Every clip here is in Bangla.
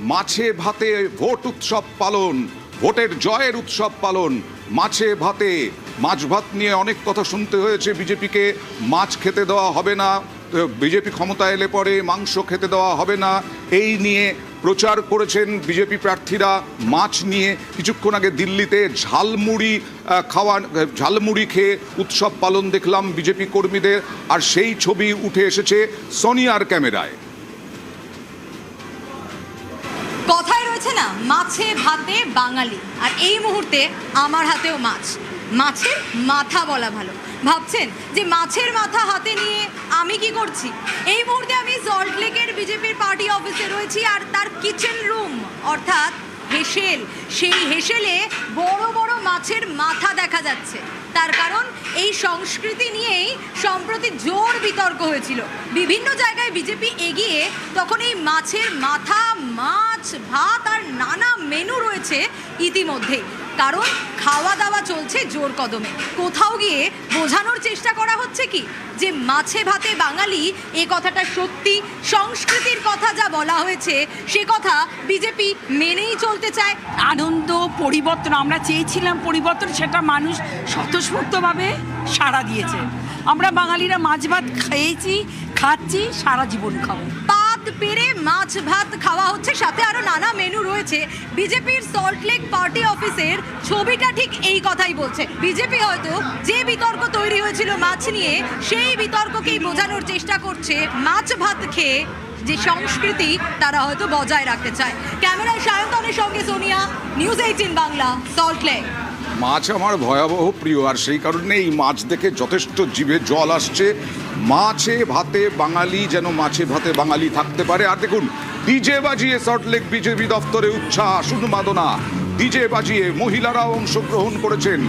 মাছে ভাতে ভোট উৎসব পালন, ভোটের জয়ের উৎসব পালন। মাছে ভাতে, মাছ ভাত নিয়ে অনেক কথা শুনতে হয়েছে। বিজেপিকে মাছ খেতে দেওয়া হবে না, বিজেপি ক্ষমতা এলে পরে মাংস খেতে দেওয়া হবে না, এই নিয়ে প্রচার করেছেন বিজেপি প্রার্থীরা। মাছ নিয়ে কিছুক্ষণ আগে দিল্লিতে ঝালমুড়ি খেয়ে উৎসব পালন দেখলাম বিজেপি কর্মীদের, আর সেই ছবি উঠে এসেছে সোনিয়ার ক্যামেরায়। কথায় রয়েছে না, মাছে ভাতে বাঙালি, আর এই মুহূর্তে আমার হাতেও মাছ। মাছের মাথা বলা ভালো। ভাবছেন যে মাছের মাথা হাতে নিয়ে আমি কি করছি? এই মুহূর্তে আমি সল্টলেকের বিজেপির পার্টি অফিসে রয়েছি, আর তার কিচেন রুম অর্থাৎ হেসেল, সেই হেসেলে বড় বড় মাছের মাথা দেখা যাচ্ছে। তার কারণ এই সংস্কৃতি নিয়েই সম্প্রতি জোর বিতর্ক হয়েছিল। বিভিন্ন জায়গায় বিজেপি এগিয়ে তখন এই মাছের মাথা, মাছ ভাত আর নানা মেনু রয়েছে ইতিমধ্যেই, কারণ খাওয়া দাওয়া চলছে জোর কদমে। কোথাও গিয়ে বোঝানোর চেষ্টা করা হচ্ছে কি যে মাছে ভাতে বাঙালি, এ কথাটা সত্যি। সংস্কৃতির কথা যা বলা হয়েছে সে কথা বিজেপি মেনেই চলতে চায়। আনন্দ, পরিবর্তন, আমরা চেয়েছিলাম পরিবর্তন, সেটা মানুষ স্বতঃস্ফূর্তভাবে সাড়া দিয়েছে। আমরা বাঙালিরা মাছ ভাত খেয়েছি, খাচ্ছি, সারা জীবন খাবো। পাত পেরে মাছ ভাত খাওয়া হচ্ছে, সাথে আরো নানা মেনু রয়েছে। বিজেপির সল্টলেক পার্টি অফিসের ছবিটা ঠিক এই কথাই বলছে। বিজেপি হয়তো যে বিতর্ক তৈরি হয়েছিল মাছ নিয়ে, সেই বিতর্ককেই বোঝানোর চেষ্টা করছে মাছ ভাত খেয়ে যে সংস্কৃতি তারা হয়তো বজায় রাখতে চায়। ক্যামেরায় সায়ন্তনের সঙ্গে সোনিয়া, নিউজ 18 বাংলা, সল্টলেক। মাছ আমার ভয়াবহ প্রিয়, আর সেই কারণে এই মাছ দেখে যথেষ্ট জিভে জল আসছে। মাছে ভাতে বাঙালি, যেন মাছে ভাতে বাঙালি থাকতে পারে। আর দেখুন, ডিজে বাজিয়ে সল্টলেক বিজেপি দপ্তরে উচ্ছ্বাস, উন্মাদনা। ডিজে বাজিয়ে মহিলারাও অংশগ্রহণ করেছেন।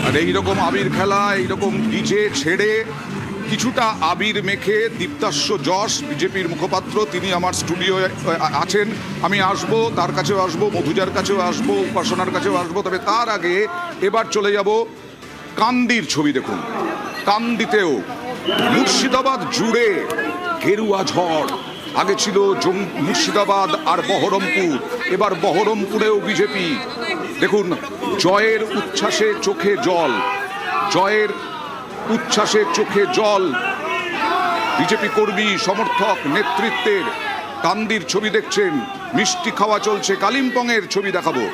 আর এইরকম আবির খেলা, এইরকম ডিজে ছেড়ে কিছুটা আবির মেখে দীপ্তাস্য যশ, বিজেপির মুখপাত্র, তিনি আমার স্টুডিওয়ে আছেন। আমি আসবো, তার কাছেও আসবো, মধুজার কাছেও আসবো, উপাসনার কাছেও আসবো। তবে তার আগে এবার চলে যাব কান্দির ছবি। দেখুন, কান্দিতেও মুর্শিদাবাদ জুড়ে গেরুয়া ঝড়। আগে ছিল মুর্শিদাবাদ আর বহরমপুর, এবার বহরমপুরেও বিজেপি। দেখুন, জয়ের উচ্ছ্বাসে চোখে জল, জয়ের উচ্ছ্বাসে চোখে জল বিজেপি কর্মী, সমর্থক, নেতৃত্বের। কান্দির ছবি দেখছেন, মিষ্টি খাওয়া চলছে। কালিম্পংয়ের ছবি দেখাবো।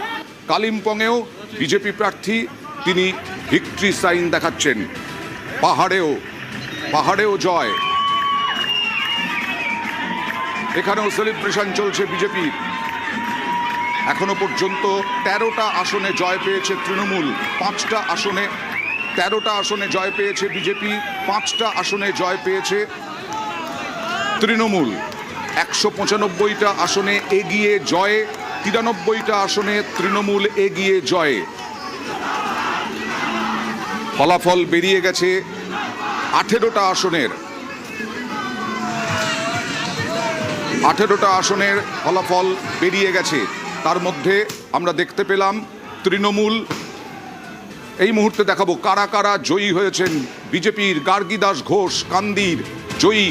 কালিম্পংয়েও বিজেপি প্রার্থী, তিনি ভিক্টরি সাইন দেখাচ্ছেন। পাহাড়েও জয়। এখানেও সেলিব্রেশন চলছে বিজেপির। এখনো পর্যন্ত 13টা আসনে জয় পেয়েছে তৃণমূল, 5টা আসনে, 13টা আসনে জয় পেয়েছে বিজেপি, 5টা আসনে জয় পেয়েছে তৃণমূল। 195টা আসনে এগিয়ে জয়ে, 93টা আসনে তৃণমূল এগিয়ে জয়ে। ফলাফল বেরিয়ে গেছে 18টা আসনের। 18টা আসনের ফলাফল বেরিয়ে গেছে। তার মধ্যে আমরা দেখতে পেলাম তৃণমূল। এই মুহূর্তে দেখাবো কারা কারা জয়ী হয়েছেন। বিজেপির গার্গী দাস ঘোষ কান্দির জয়ী।